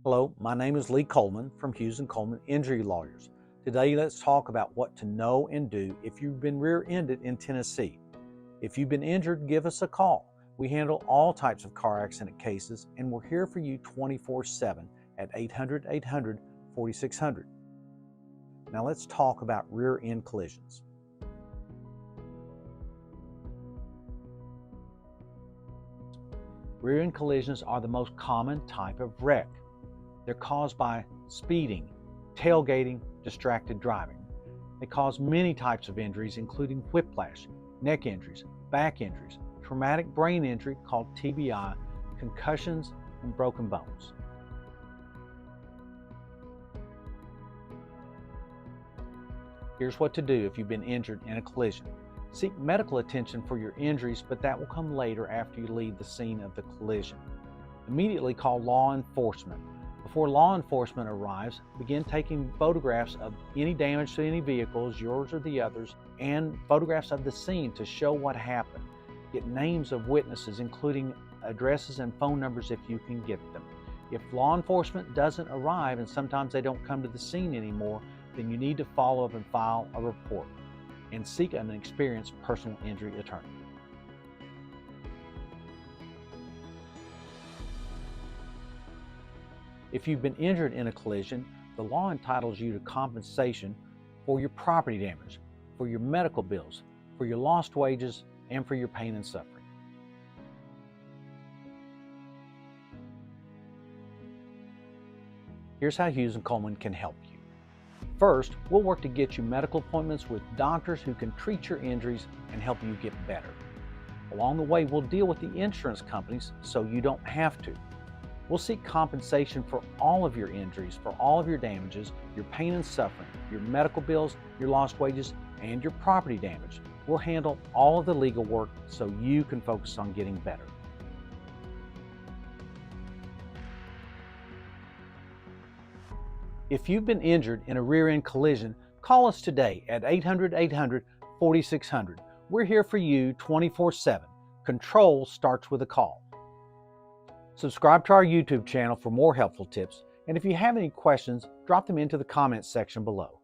Hello, my name is Lee Coleman from Hughes and Coleman Injury Lawyers. Today, let's talk about what to know and do if you've been rear-ended in Tennessee. If you've been injured, give us a call. We handle all types of car accident cases, and we're here for you 24/7 at 800-800-4600. Now let's talk about rear-end collisions. Rear-end collisions are the most common type of wreck. They're caused by speeding, tailgating, distracted driving. They cause many types of injuries, including whiplash, neck injuries, back injuries, traumatic brain injury called TBI, concussions, and broken bones. Here's what to do if you've been injured in a collision. Seek medical attention for your injuries, but that will come later after you leave the scene of the collision. Immediately call law enforcement. Before law enforcement arrives, begin taking photographs of any damage to any vehicles, yours or the others, and photographs of the scene to show what happened. Get names of witnesses, including addresses and phone numbers if you can get them. If law enforcement doesn't arrive, and sometimes they don't come to the scene anymore, then you need to follow up and file a report and seek an experienced personal injury attorney. If you've been injured in a collision, the law entitles you to compensation for your property damage, for your medical bills, for your lost wages, and for your pain and suffering. Here's how Hughes and Coleman can help you. First, we'll work to get you medical appointments with doctors who can treat your injuries and help you get better. Along the way, we'll deal with the insurance companies so you don't have to. We'll seek compensation for all of your injuries, for all of your damages, your pain and suffering, your medical bills, your lost wages, and your property damage. We'll handle all of the legal work so you can focus on getting better. If you've been injured in a rear-end collision, call us today at 800-800-4600. We're here for you 24/7. Control starts with a call. Subscribe to our YouTube channel for more helpful tips, and if you have any questions, drop them into the comments section below.